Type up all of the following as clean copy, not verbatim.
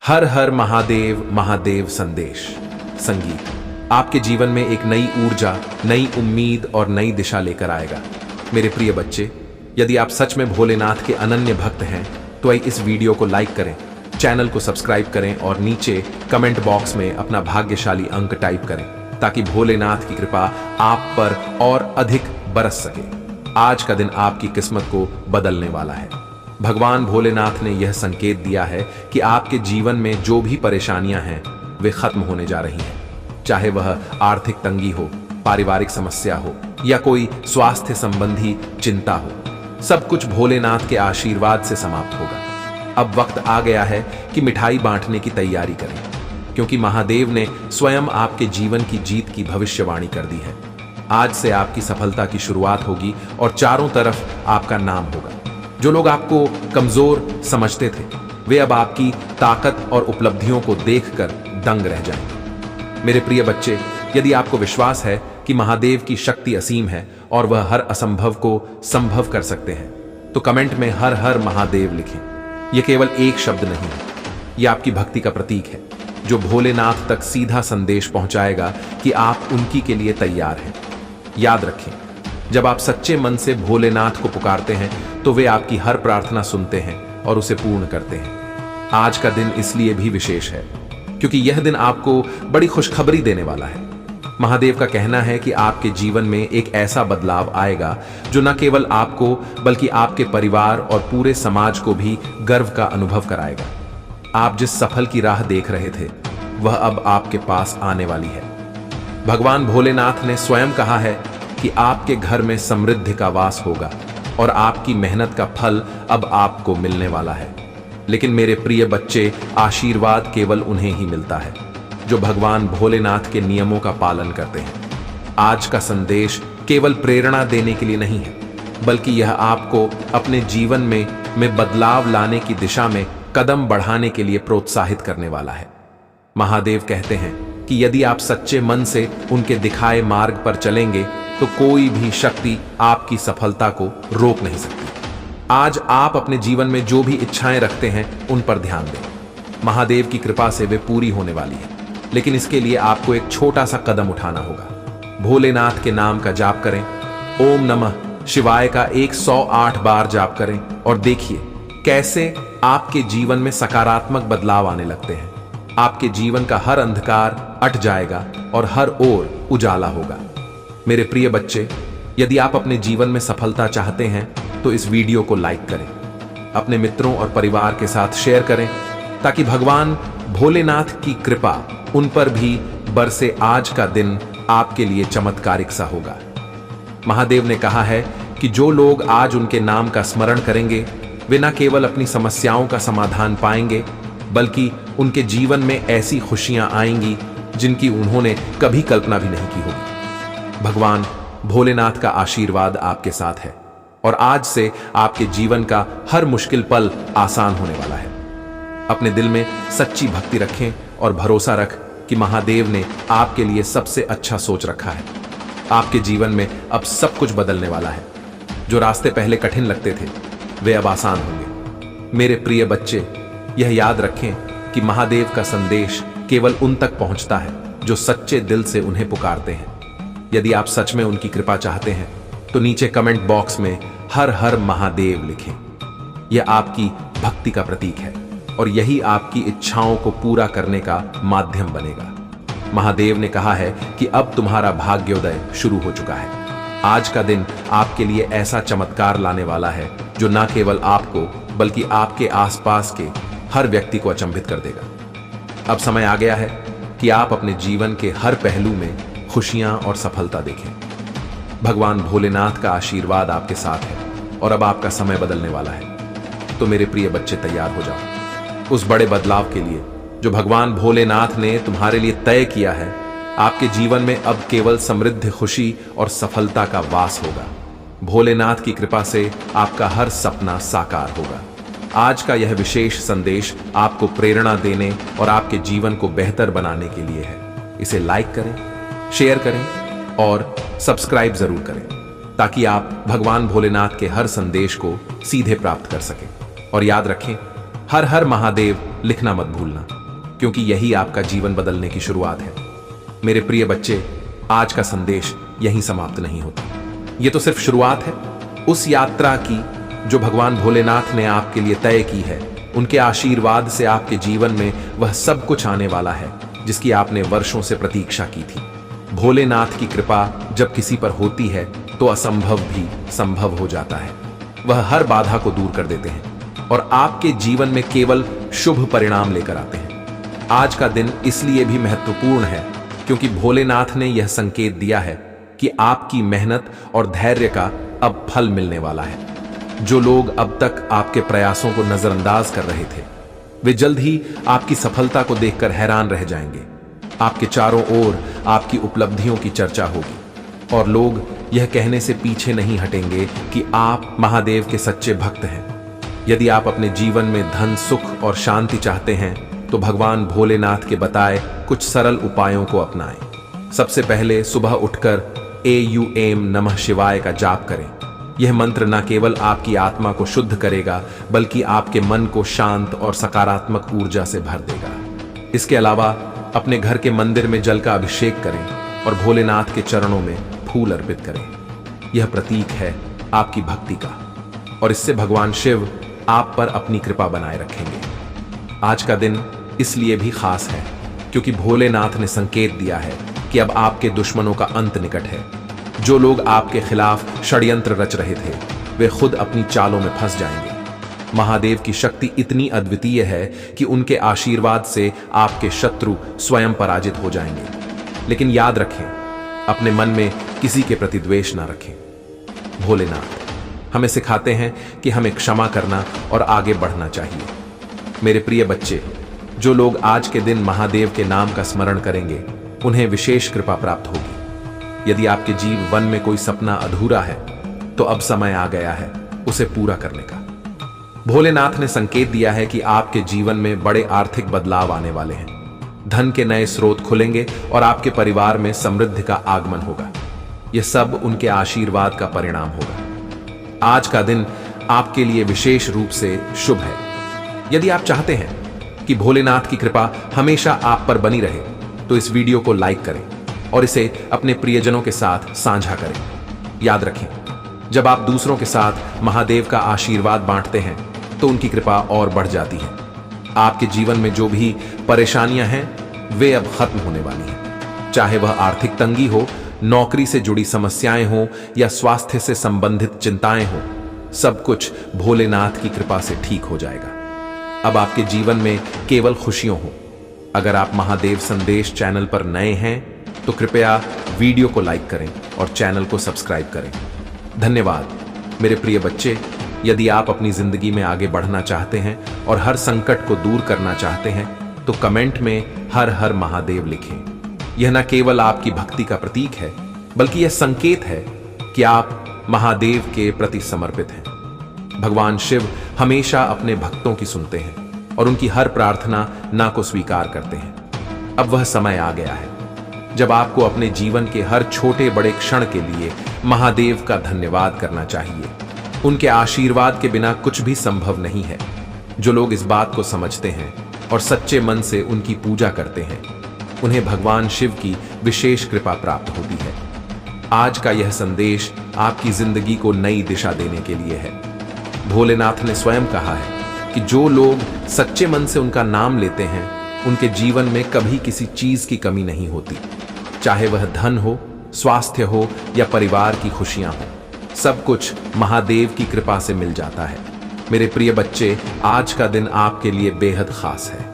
हर हर महादेव महादेव संदेश। संगीत आपके जीवन में एक नई ऊर्जा, नई उम्मीद और नई दिशा लेकर आएगा। मेरे प्रिय बच्चे, यदि आप सच में भोलेनाथ के अनन्य भक्त हैं तो इस वीडियो को लाइक करें, चैनल को सब्सक्राइब करें और नीचे कमेंट बॉक्स में अपना भाग्यशाली अंक टाइप करें ताकि भोलेनाथ की कृपा आप पर और अधिक बरस सके। आज का दिन आपकी किस्मत को बदलने वाला है। भगवान भोलेनाथ ने यह संकेत दिया है कि आपके जीवन में जो भी परेशानियां हैं वे खत्म होने जा रही हैं। चाहे वह आर्थिक तंगी हो, पारिवारिक समस्या हो या कोई स्वास्थ्य संबंधी चिंता हो, सब कुछ भोलेनाथ के आशीर्वाद से समाप्त होगा। अब वक्त आ गया है कि मिठाई बांटने की तैयारी करें, क्योंकि महादेव ने स्वयं आपके जीवन की जीत की भविष्यवाणी कर दी है। आज से आपकी सफलता की शुरुआत होगी और चारों तरफ आपका नाम होगा। जो लोग आपको कमजोर समझते थे वे अब आपकी ताकत और उपलब्धियों को देखकर दंग रह जाएंगे। मेरे प्रिय बच्चे, यदि आपको विश्वास है कि महादेव की शक्ति असीम है और वह हर असंभव को संभव कर सकते हैं तो कमेंट में हर हर महादेव लिखें। यह केवल एक शब्द नहीं है, यह आपकी भक्ति का प्रतीक है जो भोलेनाथ तक सीधा संदेश पहुंचाएगा कि आप उनकी के लिए तैयार हैं। याद रखें, जब आप सच्चे मन से भोलेनाथ को पुकारते हैं तो वे आपकी हर प्रार्थना सुनते हैं और उसे पूर्ण करते हैं। आज का दिन इसलिए भी विशेष है क्योंकि यह दिन आपको बड़ी खुशखबरी देने वाला है। महादेव का कहना है कि आपके जीवन में एक ऐसा बदलाव आएगा जो न केवल आपको बल्कि आपके परिवार और पूरे समाज को भी गर्व का अनुभव कराएगा। आप जिस सफल की राह देख रहे थे वह अब आपके पास आने वाली है। भगवान भोलेनाथ ने स्वयं कहा है कि आपके घर में समृद्धि का वास होगा और आपकी मेहनत का फल अब आपको मिलने वाला है। लेकिन मेरे प्रिय बच्चे, आशीर्वाद केवल उन्हें ही मिलता है जो भगवान भोलेनाथ के नियमों का पालन करते हैं। आज का संदेश केवल प्रेरणा देने के लिए नहीं है, बल्कि यह आपको अपने जीवन में बदलाव लाने की दिशा में कदम बढ़ाने के लिए प्रोत्साहित करने वाला है। महादेव कहते हैं कि यदि आप सच्चे मन से उनके दिखाए मार्ग पर चलेंगे तो कोई भी शक्ति आपकी सफलता को रोक नहीं सकती। आज आप अपने जीवन में जो भी इच्छाएं रखते हैं उन पर ध्यान दें। महादेव की कृपा से वे पूरी होने वाली है, लेकिन इसके लिए आपको एक छोटा सा कदम उठाना होगा। भोलेनाथ के नाम का जाप करें, ओम नमः शिवाय का 108 बार जाप करें और देखिए कैसे आपके जीवन में सकारात्मक बदलाव आने लगते हैं। आपके जीवन का हर अंधकार अट जाएगा और हर ओर उजाला होगा। मेरे प्रिय बच्चे, यदि आप अपने जीवन में सफलता चाहते हैं तो इस वीडियो को लाइक करें, अपने मित्रों और परिवार के साथ शेयर करें ताकि भगवान भोलेनाथ की कृपा उन पर भी बरसे। आज का दिन आपके लिए चमत्कारिक सा होगा। महादेव ने कहा है कि जो लोग आज उनके नाम का स्मरण करेंगे वे न केवल अपनी समस्याओं का समाधान पाएंगे बल्कि उनके जीवन में ऐसी खुशियां आएंगी जिनकी उन्होंने कभी कल्पना भी नहीं की होगी। भगवान भोलेनाथ का आशीर्वाद आपके साथ है और आज से आपके जीवन का हर मुश्किल पल आसान होने वाला है। अपने दिल में सच्ची भक्ति रखें और भरोसा रख कि महादेव ने आपके लिए सबसे अच्छा सोच रखा है। आपके जीवन में अब सब कुछ बदलने वाला है। जो रास्ते पहले कठिन लगते थे वे अब आसान होंगे। मेरे प्रिय बच्चे, यह याद रखें कि महादेव का संदेश केवल उन तक पहुंचता है जो सच्चे दिल से उन्हें पुकारते हैं। यदि आप सच में उनकी कृपा चाहते हैं तो नीचे कमेंट बॉक्स में हर हर महादेव लिखें। यह आपकी भक्ति का प्रतीक है और यही आपकी इच्छाओं को पूरा करने का माध्यम बनेगा। महादेव ने कहा है कि अब तुम्हारा भाग्योदय शुरू हो चुका है। आज का दिन आपके लिए ऐसा चमत्कार लाने वाला है जो न केवल आपको बल्कि आपके आसपास के हर व्यक्ति को अचंभित कर देगा। अब समय आ गया है कि आप अपने जीवन के हर पहलू में खुशियां और सफलता देखें। भगवान भोलेनाथ का आशीर्वाद आपके साथ है और अब आपका समय बदलने वाला है। तो मेरे प्रिय बच्चे, तैयार हो जाओ उस बड़े बदलाव के लिए जो भगवान भोलेनाथ ने तुम्हारे लिए तय किया है। आपके जीवन में अब केवल समृद्ध खुशी और सफलता का वास होगा। भोलेनाथ की कृपा से आपका हर सपना साकार होगा। आज का यह विशेष संदेश आपको प्रेरणा देने और आपके जीवन को बेहतर बनाने के लिए है। इसे लाइक करें, शेयर करें और सब्सक्राइब जरूर करें ताकि आप भगवान भोलेनाथ के हर संदेश को सीधे प्राप्त कर सकें। और याद रखें, हर हर महादेव लिखना मत भूलना, क्योंकि यही आपका जीवन बदलने की शुरुआत है। मेरे प्रिय बच्चे, आज का संदेश यहीं समाप्त नहीं होता। यह तो सिर्फ शुरुआत है उस यात्रा की जो भगवान भोलेनाथ ने आपके लिए तय की है। उनके आशीर्वाद से आपके जीवन में वह सब कुछ आने वाला है जिसकी आपने वर्षों से प्रतीक्षा की थी। भोलेनाथ की कृपा जब किसी पर होती है तो असंभव भी संभव हो जाता है। वह हर बाधा को दूर कर देते हैं और आपके जीवन में केवल शुभ परिणाम लेकर आते हैं। आज का दिन इसलिए भी महत्वपूर्ण है क्योंकि भोलेनाथ ने यह संकेत दिया है कि आपकी मेहनत और धैर्य का अब फल मिलने वाला है। जो लोग अब तक आपके प्रयासों को नजरअंदाज कर रहे थे, वे जल्द ही आपकी सफलता को देखकर हैरान रह जाएंगे। आपके चारों ओर आपकी उपलब्धियों की चर्चा होगी और लोग यह कहने से पीछे नहीं हटेंगे कि आप महादेव के सच्चे भक्त हैं। यदि आप अपने जीवन में धन, सुख और शांति चाहते हैं तो भगवान भोलेनाथ के बताए कुछ सरल उपायों को अपनाएं। सबसे पहले सुबह उठकर AUM नमः शिवाय का जाप करें। यह मंत्र न केवल आपकी आत्मा को शुद्ध करेगा बल्कि आपके मन को शांत और सकारात्मक ऊर्जा से भर देगा। इसके अलावा अपने घर के मंदिर में जल का अभिषेक करें और भोलेनाथ के चरणों में फूल अर्पित करें। यह प्रतीक है आपकी भक्ति का और इससे भगवान शिव आप पर अपनी कृपा बनाए रखेंगे। आज का दिन इसलिए भी खास है क्योंकि भोलेनाथ ने संकेत दिया है कि अब आपके दुश्मनों का अंत निकट है। जो लोग आपके खिलाफ षड्यंत्र रच रहे थे, वे खुद अपनी चालों में फंस जाएंगे। महादेव की शक्ति इतनी अद्वितीय है कि उनके आशीर्वाद से आपके शत्रु स्वयं पराजित हो जाएंगे। लेकिन याद रखें, अपने मन में किसी के प्रति द्वेष ना रखें। भोलेनाथ हमें सिखाते हैं कि हमें क्षमा करना और आगे बढ़ना चाहिए। मेरे प्रिय बच्चे, जो लोग आज के दिन महादेव के नाम का स्मरण करेंगे, उन्हें विशेष कृपा प्राप्त होगी। यदि आपके जीवन में कोई सपना अधूरा है तो अब समय आ गया है उसे पूरा करने का। भोलेनाथ ने संकेत दिया है कि आपके जीवन में बड़े आर्थिक बदलाव आने वाले हैं। धन के नए स्रोत खुलेंगे और आपके परिवार में समृद्धि का आगमन होगा। यह सब उनके आशीर्वाद का परिणाम होगा। आज का दिन आपके लिए विशेष रूप से शुभ है। यदि आप चाहते हैं कि भोलेनाथ की कृपा हमेशा आप पर बनी रहे तो इस वीडियो को लाइक करें और इसे अपने प्रियजनों के साथ साझा करें। याद रखें, जब आप दूसरों के साथ महादेव का आशीर्वाद बांटते हैं तो उनकी कृपा और बढ़ जाती है। आपके जीवन में जो भी परेशानियां हैं वे अब खत्म होने वाली हैं। चाहे वह आर्थिक तंगी हो, नौकरी से जुड़ी समस्याएं हो या स्वास्थ्य से संबंधित चिंताएं हो, सब कुछ भोलेनाथ की कृपा से ठीक हो जाएगा। अब आपके जीवन में केवल खुशियां हो। अगर आप महादेव संदेश चैनल पर नए हैं तो कृपया वीडियो को लाइक करें और चैनल को सब्सक्राइब करें। धन्यवाद मेरे प्रिय बच्चे। यदि आप अपनी जिंदगी में आगे बढ़ना चाहते हैं और हर संकट को दूर करना चाहते हैं तो कमेंट में हर हर महादेव लिखें। यह न केवल आपकी भक्ति का प्रतीक है बल्कि यह संकेत है कि आप महादेव के प्रति समर्पित हैं। भगवान शिव हमेशा अपने भक्तों की सुनते हैं और उनकी हर प्रार्थना ना को स्वीकार करते हैं। अब वह समय आ गया है जब आपको अपने जीवन के हर छोटे बड़े क्षण के लिए महादेव का धन्यवाद करना चाहिए। उनके आशीर्वाद के बिना कुछ भी संभव नहीं है। जो लोग इस बात को समझते हैं और सच्चे मन से उनकी पूजा करते हैं, उन्हें भगवान शिव की विशेष कृपा प्राप्त होती है। आज का यह संदेश आपकी जिंदगी को नई दिशा देने के लिए है। भोलेनाथ ने स्वयं कहा है कि जो लोग सच्चे मन से उनका नाम लेते हैं, उनके जीवन में कभी किसी चीज की कमी नहीं होती। चाहे वह धन हो, स्वास्थ्य हो या परिवार की खुशियां हो, सब कुछ महादेव की कृपा से मिल जाता है। मेरे प्रिय बच्चे, आज का दिन आपके लिए बेहद खास है।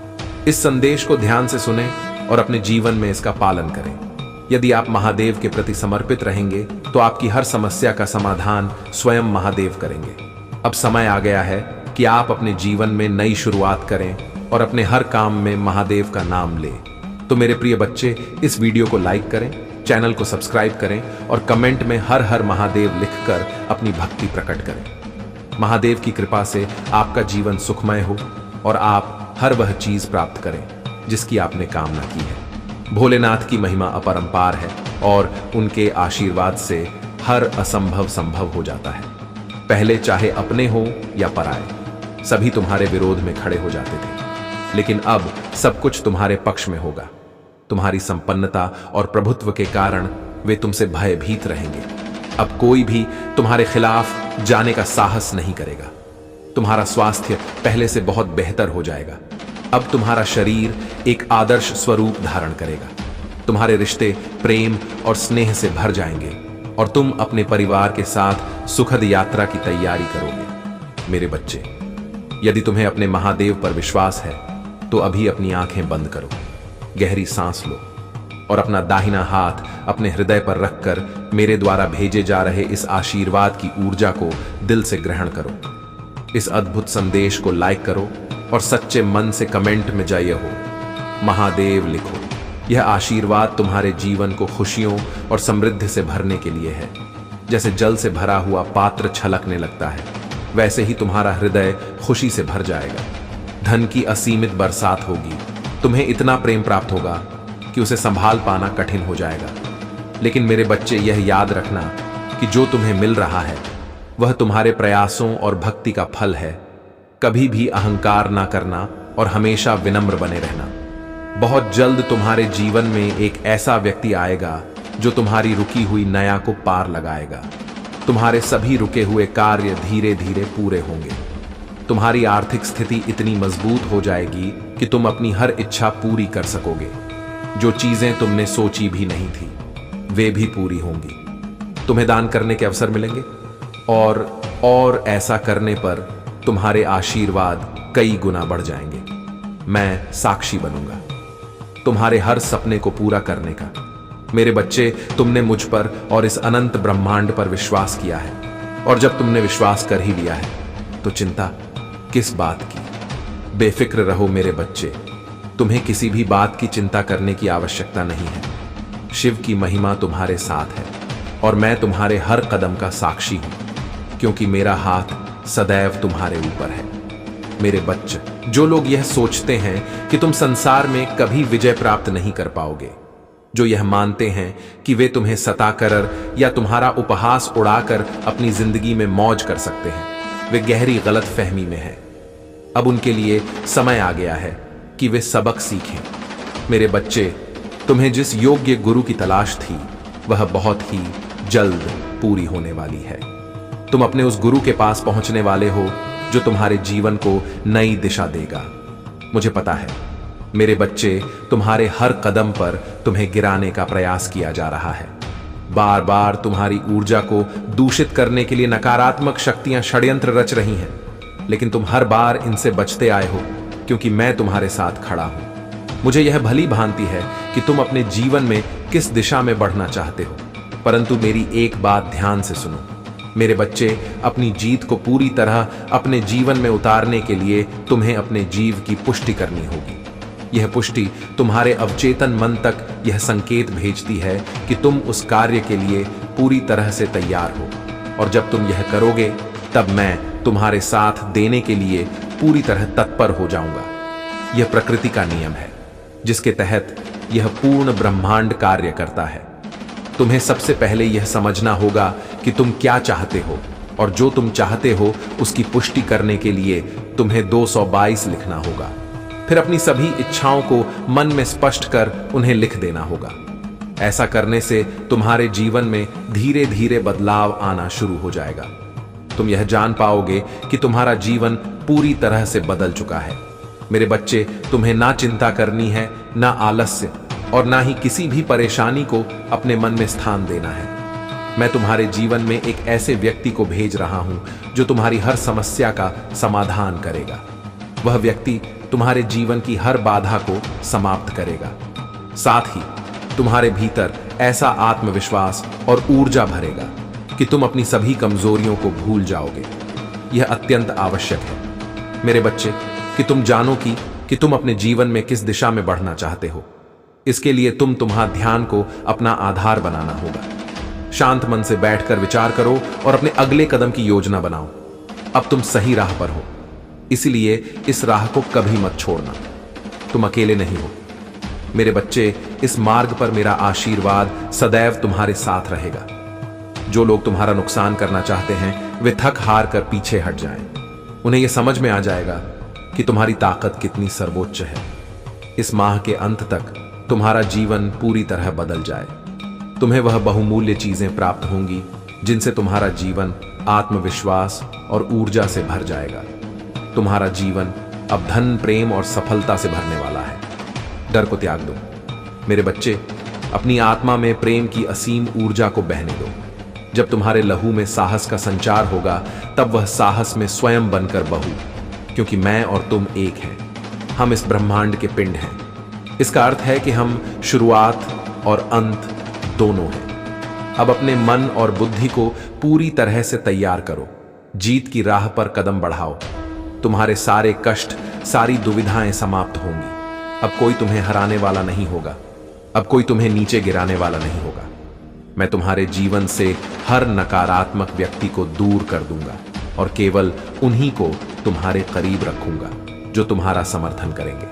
इस संदेश को ध्यान से सुनें और अपने जीवन में इसका पालन करें। यदि आप महादेव के प्रति समर्पित रहेंगे तो आपकी हर समस्या का समाधान स्वयं महादेव करेंगे। अब समय आ गया है कि आप अपने जीवन में नई शुरुआत करें और अपने हर काम में महादेव का नाम लें। तो मेरे प्रिय बच्चे, इस वीडियो को लाइक करें, चैनल को सब्सक्राइब करें और कमेंट में हर हर महादेव लिखकर अपनी भक्ति प्रकट करें। महादेव की कृपा से आपका जीवन सुखमय हो और आप हर वह चीज प्राप्त करें जिसकी आपने कामना की है। भोलेनाथ की महिमा अपरंपार है और उनके आशीर्वाद से हर असंभव संभव हो जाता है, पहले चाहे अपने हो या पराए। सभी तुम्हारे विरोध में खड़े हो जाते थे, लेकिन अब सब कुछ तुम्हारे पक्ष में होगा। तुम्हारी संपन्नता और प्रभुत्व के कारण वे तुमसे भयभीत रहेंगे। अब कोई भी तुम्हारे खिलाफ जाने का साहस नहीं करेगा। तुम्हारा स्वास्थ्य पहले से बहुत बेहतर हो जाएगा। अब तुम्हारा शरीर एक आदर्श स्वरूप धारण करेगा। तुम्हारे रिश्ते प्रेम और स्नेह से भर जाएंगे और तुम अपने परिवार के साथ सुखद यात्रा की तैयारी करोगे। मेरे बच्चे, यदि तुम्हें अपने महादेव पर विश्वास है तो अभी अपनी आंखें बंद करो, गहरी सांस लो और अपना दाहिना हाथ अपने हृदय पर रखकर मेरे द्वारा भेजे जा रहे इस आशीर्वाद की ऊर्जा को दिल से ग्रहण करो। इस अद्भुत संदेश को लाइक करो और सच्चे मन से कमेंट में जय हो महादेव लिखो। यह आशीर्वाद तुम्हारे जीवन को खुशियों और समृद्धि से भरने के लिए है। जैसे जल से भरा हुआ पात्र छलकने लगता है, वैसे ही तुम्हारा हृदय खुशी से भर जाएगा। धन की असीमित बरसात होगी। तुम्हें इतना प्रेम प्राप्त होगा कि उसे संभाल पाना कठिन हो जाएगा। लेकिन मेरे बच्चे, यह याद रखना कि जो तुम्हें मिल रहा है वह तुम्हारे प्रयासों और भक्ति का फल है। कभी भी अहंकार ना करना और हमेशा विनम्र बने रहना। बहुत जल्द तुम्हारे जीवन में एक ऐसा व्यक्ति आएगा जो तुम्हारी रुकी हुई नया को पार लगाएगा। तुम्हारे सभी रुके हुए कार्य धीरे धीरे पूरे होंगे। तुम्हारी आर्थिक स्थिति इतनी मजबूत हो जाएगी कि तुम अपनी हर इच्छा पूरी कर सकोगे। जो चीजें तुमने सोची भी नहीं थी वे भी पूरी होंगी। तुम्हें दान करने के अवसर मिलेंगे और ऐसा करने पर तुम्हारे आशीर्वाद कई गुना बढ़ जाएंगे। मैं साक्षी बनूंगा तुम्हारे हर सपने को पूरा करने का। मेरे बच्चे, तुमने मुझ पर और इस अनंत ब्रह्मांड पर विश्वास किया है, और जब तुमने विश्वास कर ही लिया है तो चिंता किस बात की। बेफिक्र रहो मेरे बच्चे, तुम्हें किसी भी बात की चिंता करने की आवश्यकता नहीं है। शिव की महिमा तुम्हारे साथ है और मैं तुम्हारे हर कदम का साक्षी हूं, क्योंकि मेरा हाथ सदैव तुम्हारे ऊपर है। मेरे बच्चे, जो लोग यह सोचते हैं कि तुम संसार में कभी विजय प्राप्त नहीं कर पाओगे, जो यह मानते हैं कि वे तुम्हें सताकर या तुम्हारा उपहास उड़ाकर अपनी जिंदगी में मौज कर सकते हैं, वे गहरी गलतफहमी में हैं। अब उनके लिए समय आ गया है कि वे सबक सीखें। मेरे बच्चे, तुम्हें जिस योग्य गुरु की तलाश थी वह बहुत ही जल्द पूरी होने वाली है। तुम अपने उस गुरु के पास पहुंचने वाले हो जो तुम्हारे जीवन को नई दिशा देगा। मुझे पता है मेरे बच्चे, तुम्हारे हर कदम पर तुम्हें गिराने का प्रयास किया जा रहा है। बार बार तुम्हारी ऊर्जा को दूषित करने के लिए नकारात्मक शक्तियां षड्यंत्र रच रही हैं, लेकिन तुम हर बार इनसे बचते आए हो क्योंकि मैं तुम्हारे साथ खड़ा हूं। मुझे यह भली भांति है कि तुम अपने जीवन में किस दिशा में बढ़ना चाहते हो, परंतु मेरी एक बात ध्यान से सुनो। मेरे बच्चे, अपनी जीत को पूरी तरह अपने जीवन में उतारने के लिए तुम्हें अपने जीव की पुष्टि करनी होगी। यह पुष्टि तुम्हारे अवचेतन मन तक यह संकेत भेजती है कि तुम उस कार्य के लिए पूरी तरह से तैयार हो, और जब तुम यह करोगे तब मैं तुम्हारे साथ देने के लिए पूरी तरह तत्पर हो जाऊंगा। यह प्रकृति का नियम है जिसके तहत यह पूर्ण ब्रह्मांड कार्य करता है। तुम्हें सबसे पहले यह समझना होगा कि तुम क्या चाहते हो, और जो तुम चाहते हो उसकी पुष्टि करने के लिए तुम्हें 222 लिखना होगा। फिर अपनी सभी इच्छाओं को मन में स्पष्ट कर उन्हें लिख देना होगा। ऐसा करने से तुम्हारे जीवन में धीरे धीरे बदलाव आना शुरू हो जाएगा। तुम यह जान पाओगे कि तुम्हारा जीवन पूरी तरह से बदल चुका है। मेरे बच्चे, तुम्हें ना चिंता करनी है, ना आलस्य, और ना ही किसी भी परेशानी को अपने मन में स्थान देना है। मैं तुम्हारे जीवन में एक ऐसे व्यक्ति को भेज रहा हूं जो तुम्हारी हर समस्या का समाधान करेगा। वह व्यक्ति तुम्हारे जीवन की हर बाधा को समाप्त करेगा। साथ ही तुम्हारे भीतर ऐसा आत्मविश्वास और ऊर्जा भरेगा कि तुम अपनी सभी कमजोरियों को भूल जाओगे। यह अत्यंत आवश्यक है मेरे बच्चे कि तुम जानो कि तुम अपने जीवन में किस दिशा में बढ़ना चाहते हो। इसके लिए तुम्हारा ध्यान को अपना आधार बनाना होगा। शांत मन से बैठकर विचार करो और अपने अगले कदम की योजना बनाओ। अब तुम सही राह पर हो, इसलिए इस राह को कभी मत छोड़ना। तुम अकेले नहीं हो मेरे बच्चे। इस मार्ग पर मेरा आशीर्वाद सदैव तुम्हारे साथ रहेगा। जो लोग तुम्हारा नुकसान करना चाहते हैं वे थक हार कर पीछे हट जाएं। उन्हें यह समझ में आ जाएगा कि तुम्हारी ताकत कितनी सर्वोच्च है। इस माह के अंत तक तुम्हारा जीवन पूरी तरह बदल जाए। तुम्हें वह बहुमूल्य चीजें प्राप्त होंगी जिनसे तुम्हारा जीवन आत्मविश्वास और ऊर्जा से भर जाएगा। तुम्हारा जीवन अब धन, प्रेम और सफलता से भरने वाला है। डर को त्याग दो मेरे बच्चे। अपनी आत्मा में प्रेम की असीम ऊर्जा को बहने दो। जब तुम्हारे लहू में साहस का संचार होगा तब वह साहस में स्वयं बनकर बहू, क्योंकि मैं और तुम एक हैं। हम इस ब्रह्मांड के पिंड हैं। इसका अर्थ है कि हम शुरुआत और अंत दोनों हैं। अब अपने मन और बुद्धि को पूरी तरह से तैयार करो। जीत की राह पर कदम बढ़ाओ। तुम्हारे सारे कष्ट, सारी दुविधाएं समाप्त होंगी। अब कोई तुम्हें हराने वाला नहीं होगा। अब कोई तुम्हें नीचे गिराने वाला नहीं होगा। मैं तुम्हारे जीवन से हर नकारात्मक व्यक्ति को दूर कर दूंगा और केवल उन्हीं को तुम्हारे करीब रखूंगा जो तुम्हारा समर्थन करेंगे।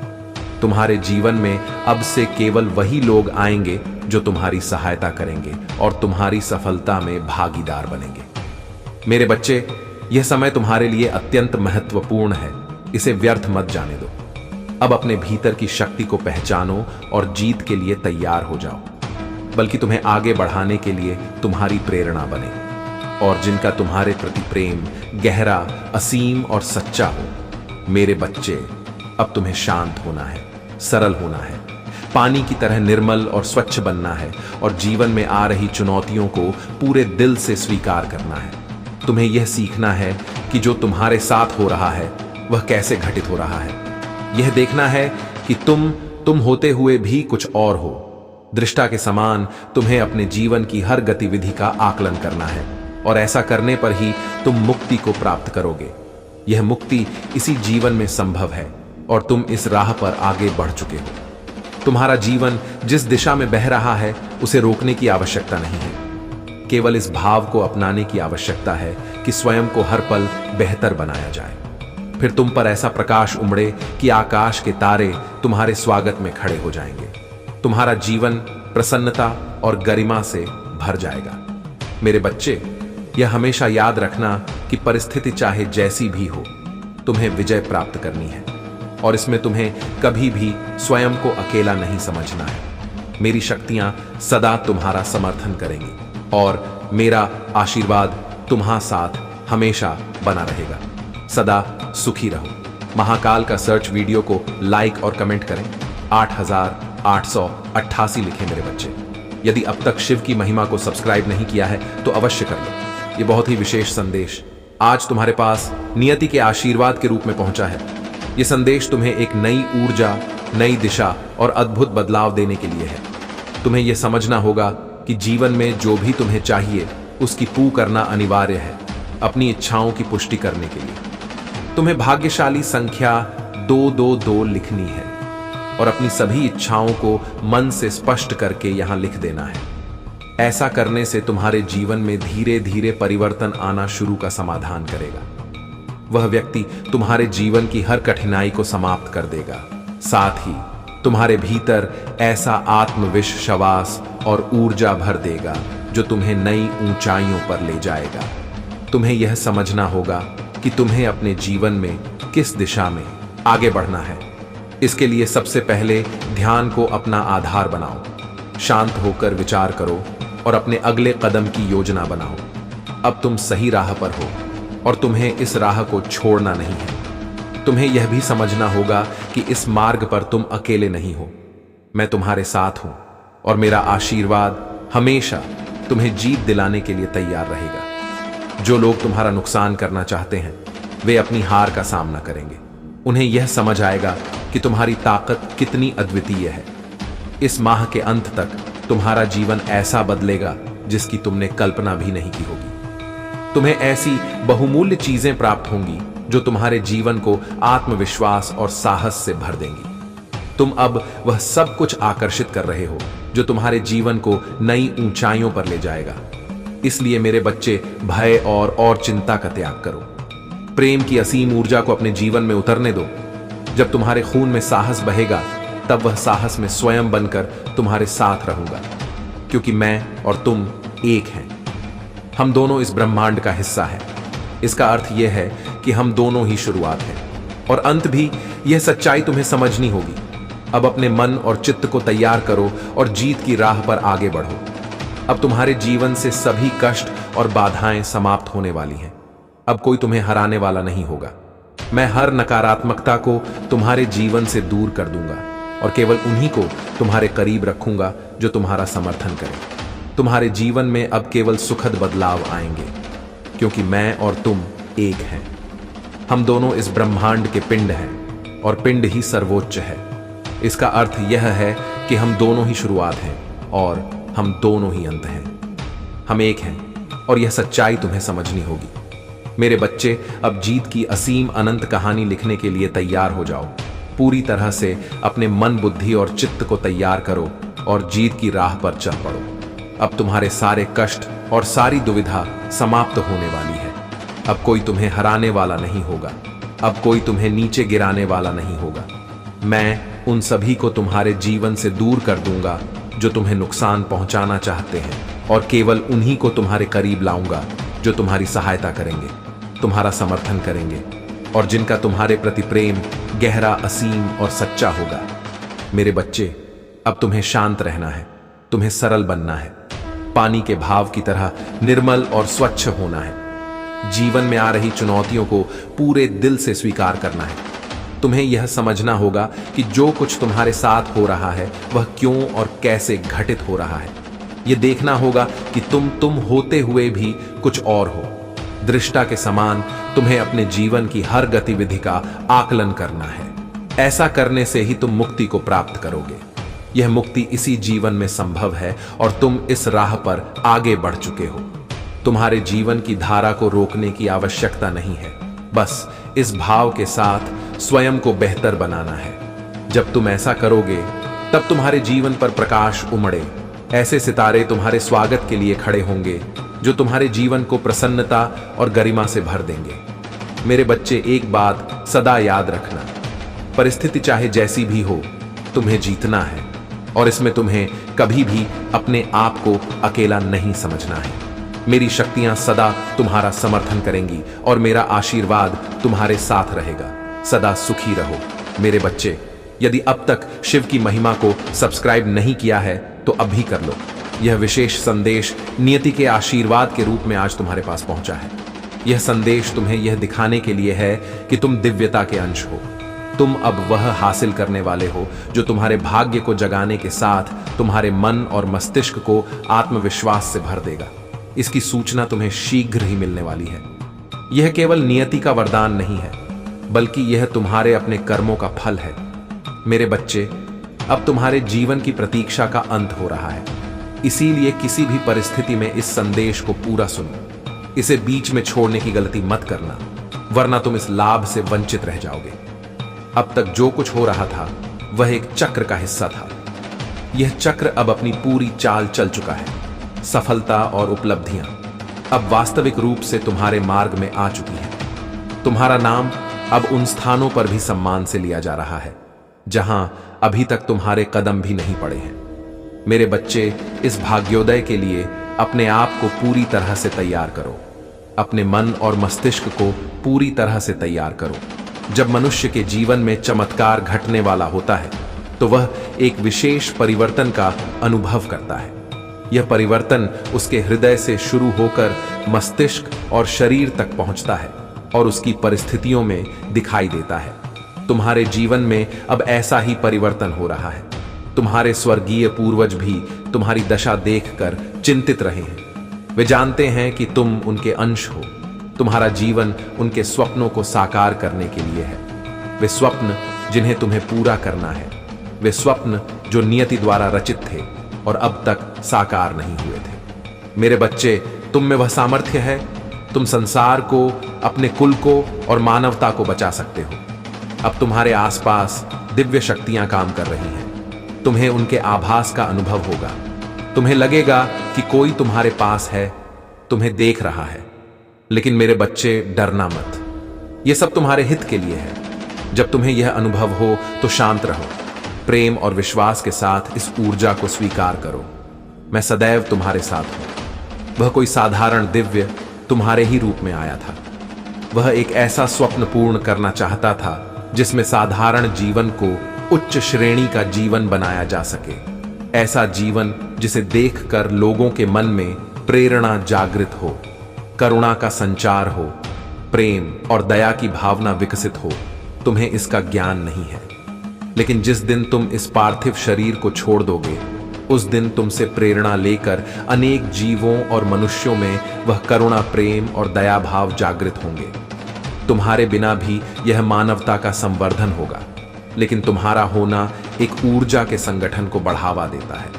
तुम्हारे जीवन में अब से केवल वही लोग आएंगे जो तुम्हारी सहायता करेंगे और तुम्हारी सफलता में भागीदार बनेंगे। मेरे बच्चे, यह समय तुम्हारे लिए अत्यंत महत्वपूर्ण है। इसे व्यर्थ मत जाने दो। अब अपने भीतर की शक्ति को पहचानो और जीत के लिए तैयार हो जाओ। बल्कि तुम्हें आगे बढ़ाने के लिए तुम्हारी प्रेरणा बने, और जिनका तुम्हारे प्रति प्रेम गहरा, असीम और सच्चा हो। मेरे बच्चे, अब तुम्हें शांत होना है, सरल होना है, पानी की तरह निर्मल और स्वच्छ बनना है और जीवन में आ रही चुनौतियों को पूरे दिल से स्वीकार करना है। तुम्हें यह सीखना है कि जो तुम्हारे साथ हो रहा है वह कैसे घटित हो रहा है। यह देखना है कि तुम होते हुए भी कुछ और हो। दृष्टा के समान तुम्हें अपने जीवन की हर गतिविधि का आकलन करना है, और ऐसा करने पर ही तुम मुक्ति को प्राप्त करोगे। यह मुक्ति इसी जीवन में संभव है और तुम इस राह पर आगे बढ़ चुके हो। तुम्हारा जीवन जिस दिशा में बह रहा है उसे रोकने की आवश्यकता नहीं है। केवल इस भाव को अपनाने की आवश्यकता है कि स्वयं को हर पल बेहतर बनाया जाए। फिर तुम पर ऐसा प्रकाश उमड़े कि आकाश के तारे तुम्हारे स्वागत में खड़े हो जाएंगे। तुम्हारा जीवन प्रसन्नता और गरिमा से भर जाएगा। मेरे बच्चे, यह हमेशा याद रखना कि परिस्थिति चाहे जैसी भी हो, तुम्हें विजय प्राप्त करनी है, और इसमें तुम्हें कभी भी स्वयं को अकेला नहीं समझना है। मेरी शक्तियां सदा तुम्हारा समर्थन करेंगी और मेरा आशीर्वाद तुम्हारे साथ हमेशा बना रहेगा। सदा सुखी रहो। महाकाल का सर्च वीडियो को लाइक और कमेंट करें। 8888 लिखें मेरे बच्चे। यदि अब तक शिव की महिमा को सब्सक्राइब नहीं किया है तो अवश्य कर लो। ये बहुत ही विशेष संदेश आज तुम्हारे पास नियति के आशीर्वाद के रूप में पहुंचा है। ये संदेश तुम्हें एक नई ऊर्जा, नई दिशा और अद्भुत बदलाव देने के लिए है। तुम्हें यह समझना होगा कि जीवन में जो भी तुम्हें चाहिए उसकी पूर्ण करना अनिवार्य है, अपनी इच्छाओं की पुष्टि करने के लिए। तुम्हें भाग्यशाली संख्या 222 लिखनी है और अपनी सभी इच्छाओं को मन से स्पष्ट करके यहां लिख देना है। ऐसा करने से तुम्हारे जीवन में धीरे धीरे परिवर्तन आना शुरू का समाधान करेगा। वह व्यक्ति तुम्हारे जीवन की हर कठिनाई को समाप्त कर देगा। साथ ही तुम्हारे भीतर ऐसा आत्मविश्वास और ऊर्जा भर देगा जो तुम्हें नई ऊंचाइयों पर ले जाएगा। तुम्हें यह समझना होगा कि तुम्हें अपने जीवन में किस दिशा में आगे बढ़ना है। इसके लिए सबसे पहले ध्यान को अपना आधार बनाओ। शांत होकर विचार करो और अपने अगले कदम की योजना बनाओ। अब तुम सही राह पर हो और तुम्हें इस राह को छोड़ना नहीं है। तुम्हें यह भी समझना होगा कि इस मार्ग पर तुम अकेले नहीं हो। मैं तुम्हारे साथ हूं और मेरा आशीर्वाद हमेशा तुम्हें जीत दिलाने के लिए तैयार रहेगा। जो लोग तुम्हारा नुकसान करना चाहते हैं वे अपनी हार का सामना करेंगे। उन्हें यह समझ आएगा कि तुम्हारी ताकत कितनी अद्वितीय है। इस माह के अंत तक तुम्हारा जीवन ऐसा बदलेगा जिसकी तुमने कल्पना भी नहीं की होगी। तुम्हें ऐसी बहुमूल्य चीजें प्राप्त होंगी जो तुम्हारे जीवन को आत्मविश्वास और साहस से भर देंगी। तुम अब वह सब कुछ आकर्षित कर रहे हो जो तुम्हारे जीवन को नई ऊंचाइयों पर ले जाएगा। इसलिए मेरे बच्चे, भय और चिंता का त्याग करो। प्रेम की असीम ऊर्जा को अपने जीवन में उतरने दो। जब तुम्हारे खून में साहस बहेगा तब वह साहस में स्वयं बनकर तुम्हारे साथ रहूंगा, क्योंकि मैं और तुम एक हैं। हम दोनों इस ब्रह्मांड का हिस्सा हैं। इसका अर्थ यह है कि हम दोनों ही शुरुआत हैं और अंत भी। यह सच्चाई तुम्हें समझनी होगी। अब अपने मन और चित्त को तैयार करो और जीत की राह पर आगे बढ़ो। अब तुम्हारे जीवन से सभी कष्ट और बाधाएं समाप्त होने वाली हैं। अब कोई तुम्हें हराने वाला नहीं होगा। मैं हर नकारात्मकता को तुम्हारे जीवन से दूर कर दूंगा और केवल उन्हीं को तुम्हारे करीब रखूंगा जो तुम्हारा समर्थन करें। तुम्हारे जीवन में अब केवल सुखद बदलाव आएंगे, क्योंकि मैं और तुम एक हैं। हम दोनों इस ब्रह्मांड के पिंड हैं और पिंड ही सर्वोच्च है। इसका अर्थ यह है कि हम दोनों ही शुरुआत हैं और हम दोनों ही अंत हैं। हम एक हैं और यह सच्चाई तुम्हें समझनी होगी। मेरे बच्चे, अब जीत की असीम अनंत कहानी लिखने के लिए तैयार हो जाओ। पूरी तरह से अपने मन, बुद्धि और चित्त को तैयार करो और जीत की राह पर चल पड़ो। अब तुम्हारे सारे कष्ट और सारी दुविधा समाप्त होने वाली है। अब कोई तुम्हें हराने वाला नहीं होगा। अब कोई तुम्हें नीचे गिराने वाला नहीं होगा। मैं उन सभी को तुम्हारे जीवन से दूर कर दूंगा जो तुम्हें नुकसान पहुंचाना चाहते हैं, और केवल उन्हीं को तुम्हारे करीब लाऊंगा जो तुम्हारी सहायता करेंगे, तुम्हारा समर्थन करेंगे और जिनका तुम्हारे प्रति प्रेम गहरा, असीम और सच्चा होगा। मेरे बच्चे, अब तुम्हें शांत रहना है, तुम्हें सरल बनना है, पानी के भाव की तरह निर्मल और स्वच्छ होना है। जीवन में आ रही चुनौतियों को पूरे दिल से स्वीकार करना है। तुम्हें यह समझना होगा कि जो कुछ तुम्हारे साथ हो रहा है वह क्यों और कैसे घटित हो रहा है। यह देखना होगा कि तुम होते हुए भी कुछ और हो। दृष्टा के समान तुम्हें अपने जीवन की हर गतिविधि का आकलन करना है। ऐसा करने से ही तुम मुक्ति को प्राप्त करोगे। यह मुक्ति इसी जीवन में संभव है और तुम इस राह पर आगे बढ़ चुके हो। तुम्हारे जीवन की धारा को रोकने की आवश्यकता नहीं है। बस इस भाव के साथ स्वयं को बेहतर बनाना है। जब तुम ऐसा करोगे तब तुम्हारे जीवन पर प्रकाश उमड़े। ऐसे सितारे तुम्हारे स्वागत के लिए खड़े होंगे जो तुम्हारे जीवन को प्रसन्नता और गरिमा से भर देंगे। मेरे बच्चे, एक बात सदा याद रखना, परिस्थिति चाहे जैसी भी हो, तुम्हें जीतना है और इसमें तुम्हें कभी भी अपने आप को अकेला नहीं समझना है। मेरी शक्तियां सदा तुम्हारा समर्थन करेंगी और मेरा आशीर्वाद तुम्हारे साथ रहेगा। सदा सुखी रहो। मेरे बच्चे, यदि अब तक शिव की महिमा को सब्सक्राइब नहीं किया है तो अभी कर लो। यह विशेष संदेश नियति के आशीर्वाद के रूप में आज तुम्हारे पास पहुंचा है। यह संदेश तुम्हें यह दिखाने के लिए है कि तुम दिव्यता के अंश हो। तुम अब वह हासिल करने वाले हो जो तुम्हारे भाग्य को जगाने के साथ तुम्हारे मन और मस्तिष्क को आत्मविश्वास से भर देगा। इसकी सूचना तुम्हें शीघ्र ही मिलने वाली है। यह केवल नियति का वरदान नहीं है, बल्कि यह तुम्हारे अपने कर्मों का फल है। मेरे बच्चे, अब तुम्हारे जीवन की प्रतीक्षा का अंत हो रहा है। इसीलिए किसी भी परिस्थिति में इस संदेश को पूरा सुनो। इसे बीच में छोड़ने की गलती मत करना, वरना तुम इस लाभ से वंचित रह जाओगे। अब तक जो कुछ हो रहा था वह एक चक्र का हिस्सा था। यह चक्र अब अपनी पूरी चाल चल चुका है। सफलता और उपलब्धियां अब वास्तविक रूप से तुम्हारे मार्ग में आ चुकी हैं। तुम्हारा नाम अब उन स्थानों पर भी सम्मान से लिया जा रहा है जहां अभी तक तुम्हारे कदम भी नहीं पड़े हैं। मेरे बच्चे, इस भाग्योदय के लिए अपने आप को पूरी तरह से तैयार करो। अपने मन और मस्तिष्क को पूरी तरह से तैयार करो। जब मनुष्य के जीवन में चमत्कार घटने वाला होता है तो वह एक विशेष परिवर्तन का अनुभव करता है। यह परिवर्तन उसके हृदय से शुरू होकर मस्तिष्क और शरीर तक पहुंचता है और उसकी परिस्थितियों में दिखाई देता है। तुम्हारे जीवन में अब ऐसा ही परिवर्तन हो रहा है। तुम्हारे स्वर्गीय पूर्वज भी तुम्हारी दशा देखकर चिंतित रहे हैं। वे जानते हैं कि तुम उनके अंश हो। तुम्हारा जीवन उनके स्वप्नों को साकार करने के लिए है। वे स्वप्न जिन्हें तुम्हें पूरा करना है, वे स्वप्न जो नियति द्वारा रचित थे और अब तक साकार नहीं हुए थे। मेरे बच्चे, तुम में वह सामर्थ्य है। तुम संसार को, अपने कुल को और मानवता को बचा सकते हो। अब तुम्हारे आसपास दिव्य शक्तियां काम कर रही हैं। तुम्हें उनके आभास का अनुभव होगा। तुम्हें लगेगा कि कोई तुम्हारे पास है, तुम्हें देख रहा है। लेकिन मेरे बच्चे, डरना मत। यह सब तुम्हारे हित के लिए है। जब तुम्हें यह अनुभव हो तो शांत रहो। प्रेम और विश्वास के साथ इस ऊर्जा को स्वीकार करो। मैं सदैव तुम्हारे साथ हूं। वह कोई साधारण दिव्य तुम्हारे ही रूप में आया था। वह एक ऐसा स्वप्न पूर्ण करना चाहता था जिसमें साधारण जीवन को उच्च श्रेणी का जीवन बनाया जा सके। ऐसा जीवन जिसे देखकर लोगों के मन में प्रेरणा जागृत हो, करुणा का संचार हो, प्रेम और दया की भावना विकसित हो। तुम्हें इसका ज्ञान नहीं है, लेकिन जिस दिन तुम इस पार्थिव शरीर को छोड़ दोगे, उस दिन तुमसे प्रेरणा लेकर अनेक जीवों और मनुष्यों में वह करुणा, प्रेम और दया भाव जागृत होंगे। तुम्हारे बिना भी यह मानवता का संवर्धन होगा, लेकिन तुम्हारा होना एक ऊर्जा के संगठन को बढ़ावा देता है।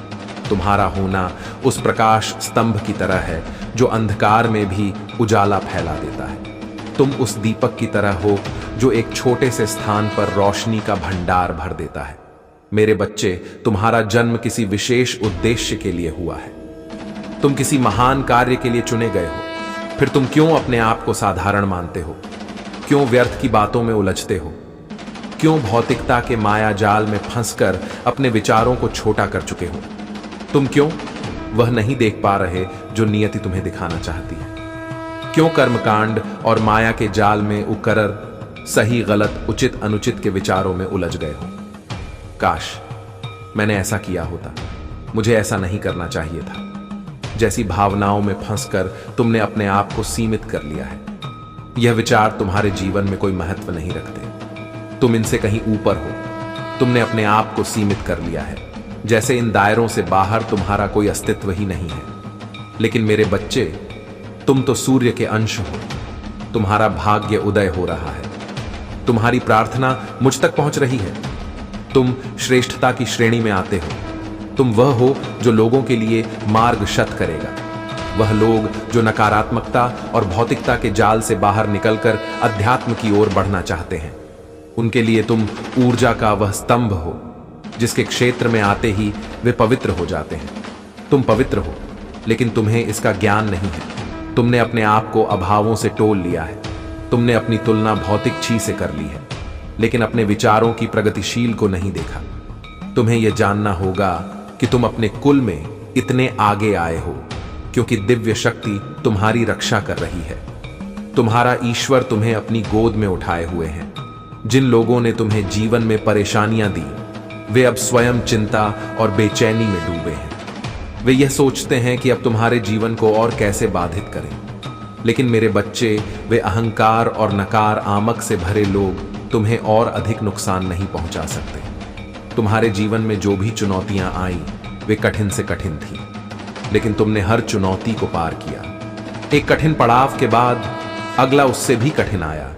तुम्हारा होना उस प्रकाश स्तंभ की तरह है जो अंधकार में भी उजाला फैला देता है। तुम उस दीपक की तरह हो जो एक छोटे से स्थान पर रोशनी का भंडार भर देता है। मेरे बच्चे, तुम्हारा जन्म किसी विशेष उद्देश्य के लिए हुआ है। तुम किसी महान कार्य के लिए चुने गए हो। फिर तुम क्यों अपने आप को साधारण मानते हो? क्यों व्यर्थ की बातों में उलझते हो? क्यों भौतिकता के माया जाल में फंसकर अपने विचारों को छोटा कर चुके हो? तुम क्यों वह नहीं देख पा रहे जो नियति तुम्हें दिखाना चाहती है? क्यों कर्मकांड और माया के जाल में उकरर सही गलत उचित अनुचित के विचारों में उलझ गए हो? काश मैंने ऐसा किया होता। मुझे ऐसा नहीं करना चाहिए था। जैसी भावनाओं में फंसकर तुमने अपने आप को सीमित कर लिया है। यह विचार तुम्हारे जीवन में कोई महत्व नहीं रखते। तुम इनसे कहीं ऊपर हो। तुमने अपने आप को सीमित कर लिया है, जैसे इन दायरों से बाहर तुम्हारा कोई अस्तित्व ही नहीं है। लेकिन मेरे बच्चे, तुम तो सूर्य के अंश हो। तुम्हारा भाग्य उदय हो रहा है। तुम्हारी प्रार्थना मुझ तक पहुंच रही है। तुम श्रेष्ठता की श्रेणी में आते हो। तुम वह हो जो लोगों के लिए मार्ग शत करेगा। वह लोग जो नकारात्मकता और भौतिकता के जाल से बाहर निकलकर अध्यात्म की ओर बढ़ना चाहते हैं, उनके लिए तुम ऊर्जा का वह स्तंभ हो जिसके क्षेत्र में आते ही वे पवित्र हो जाते हैं। तुम पवित्र हो, लेकिन तुम्हें इसका ज्ञान नहीं है। तुमने अपने आप को अभावों से टोल लिया है। तुमने अपनी तुलना भौतिक चीज से कर ली है, लेकिन अपने विचारों की प्रगतिशील को नहीं देखा। तुम्हें यह जानना होगा कि तुम अपने कुल में इतने आगे आए हो क्योंकि दिव्य शक्ति तुम्हारी रक्षा कर रही है। तुम्हारा ईश्वर तुम्हें अपनी गोद में उठाए हुए हैं। जिन लोगों ने तुम्हें जीवन में परेशानियां दी, वे अब स्वयं चिंता और बेचैनी में डूबे हैं। वे यह सोचते हैं कि अब तुम्हारे जीवन को और कैसे बाधित करें। लेकिन मेरे बच्चे, वे अहंकार और नकार आमक से भरे लोग तुम्हें और अधिक नुकसान नहीं पहुंचा सकते। तुम्हारे जीवन में जो भी चुनौतियां आई, वे कठिन से कठिन थी, लेकिन तुमने हर चुनौती को पार किया। एक कठिन पड़ाव के बाद अगला उससे भी कठिन आया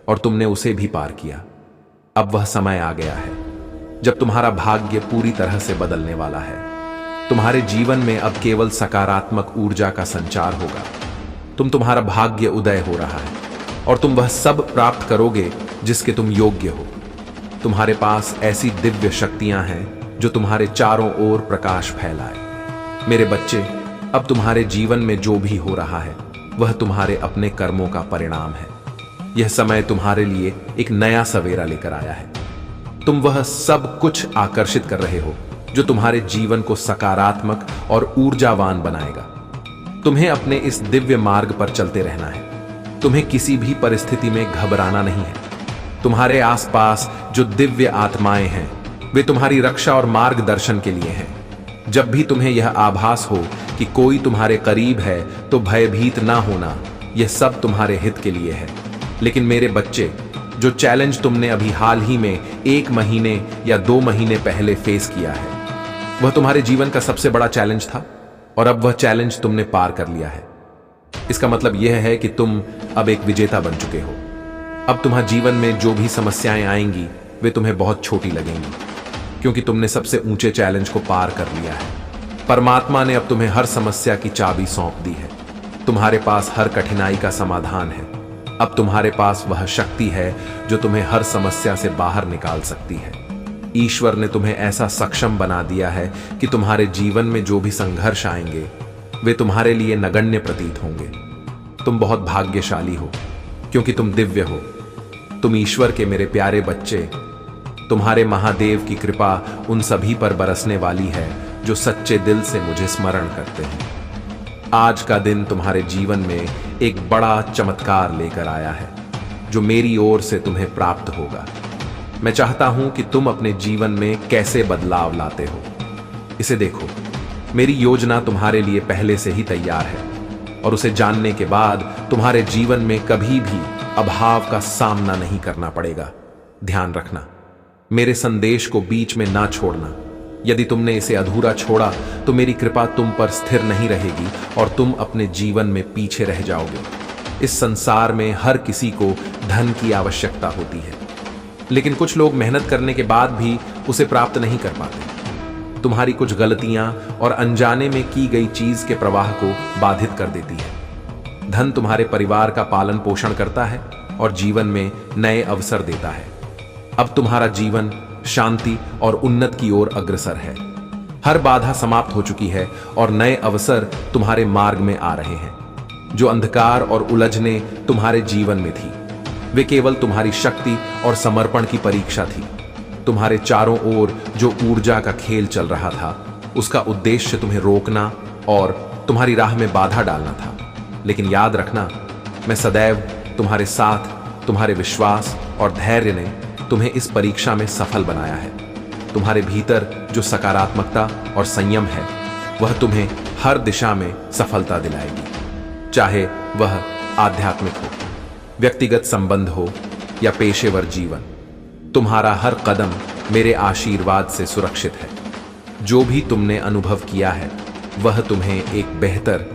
और तुमने उसे भी पार किया। अब वह समय आ गया है जब तुम्हारा भाग्य पूरी तरह से बदलने वाला है। तुम्हारे जीवन में अब केवल सकारात्मक ऊर्जा का संचार होगा। तुम्हारा भाग्य उदय हो रहा है और तुम वह सब प्राप्त करोगे जिसके तुम योग्य हो। तुम्हारे पास ऐसी दिव्य शक्तियां हैं जो तुम्हारे चारों ओर प्रकाश फैलाए। मेरे बच्चे, अब तुम्हारे जीवन में जो भी हो रहा है वह तुम्हारे अपने कर्मों का परिणाम है। यह समय तुम्हारे लिए एक नया सवेरा लेकर आया है। तुम वह सब कुछ आकर्षित कर रहे हो जो तुम्हारे जीवन को सकारात्मक और ऊर्जावान बनाएगा। तुम्हें अपने इस दिव्य मार्ग पर चलते रहना है। तुम्हें किसी भी परिस्थिति में घबराना नहीं है। तुम्हारे आसपास जो दिव्य आत्माएं हैं, वे तुम्हारी रक्षा और मार्गदर्शन के लिए हैं। जब भी तुम्हें यह आभास हो कि कोई तुम्हारे करीब है तो भयभीत ना होना। यह सब तुम्हारे हित के लिए है। लेकिन मेरे बच्चे, जो चैलेंज तुमने अभी हाल ही में 1 महीने या 2 महीने पहले फेस किया है, वह तुम्हारे जीवन का सबसे बड़ा चैलेंज था और अब वह चैलेंज तुमने पार कर लिया है। इसका मतलब यह है कि तुम अब एक विजेता बन चुके हो। अब तुम्हारे जीवन में जो भी समस्याएं आएंगी वे तुम्हें बहुत छोटी लगेंगी, क्योंकि तुमने सबसे ऊंचे चैलेंज को पार कर लिया है। परमात्मा ने अब तुम्हें हर समस्या की चाबी सौंप दी है। तुम्हारे पास हर कठिनाई का समाधान है। अब तुम्हारे पास वह शक्ति है जो तुम्हें हर समस्या से बाहर निकाल सकती है। ईश्वर ने तुम्हें ऐसा सक्षम बना दिया है कि तुम्हारे जीवन में जो भी संघर्ष आएंगे वे तुम्हारे लिए नगण्य प्रतीत होंगे। तुम बहुत भाग्यशाली हो क्योंकि तुम दिव्य हो। तुम ईश्वर के मेरे प्यारे बच्चे। तुम्हारे महादेव की कृपा उन सभी पर बरसने वाली है जो सच्चे दिल से मुझे स्मरण करते हैं। आज का दिन तुम्हारे जीवन में एक बड़ा चमत्कार लेकर आया है। जो मेरी ओर से तुम्हें प्राप्त होगा। मैं चाहता हूं कि तुम अपने जीवन में कैसे बदलाव लाते हो। इसे देखो, मेरी योजना तुम्हारे लिए पहले से ही तैयार है और उसे जानने के बाद तुम्हारे जीवन में कभी भी अभाव का सामना नहीं करना पड़ेगा। ध्यान रखना, मेरे संदेश को बीच में ना छोड़ना। यदि तुमने इसे अधूरा छोड़ा तो मेरी कृपा तुम पर स्थिर नहीं रहेगी और तुम अपने जीवन में पीछे रह जाओगे। इस संसार में हर किसी को धन की आवश्यकता होती है, लेकिन कुछ लोग मेहनत करने के बाद भी उसे प्राप्त नहीं कर पाते। तुम्हारी कुछ गलतियां और अनजाने में की गई चीज के प्रवाह को बाधित कर देती है। धन तुम्हारे परिवार का पालन पोषण करता है और जीवन में नए अवसर देता है। अब तुम्हारा जीवन शांति और उन्नति की ओर अग्रसर है। हर बाधा समाप्त हो चुकी है और नए अवसर तुम्हारे मार्ग में आ रहे हैं। जो अंधकार और उलझने तुम्हारे जीवन में थी, वे केवल तुम्हारी शक्ति और समर्पण की परीक्षा थी। तुम्हारे चारों ओर जो ऊर्जा का खेल चल रहा था, उसका उद्देश्य तुम्हें रोकना और तुम्हारी राह में बाधा डालना था। लेकिन याद रखना, मैं सदैव तुम्हारे साथ, तुम्हारे विश्वास और धैर्य ने तुम्हें इस परीक्षा में सफल बनाया है। तुम्हारे भीतर जो सकारात्मकता और संयम है, वह तुम्हें हर दिशा में सफलता दिलाएगी, चाहे वह आध्यात्मिक हो, व्यक्तिगत संबंध हो या पेशेवर जीवन। तुम्हारा हर कदम मेरे आशीर्वाद से सुरक्षित है। जो भी तुमने अनुभव किया है, वह तुम्हें एक बेहतर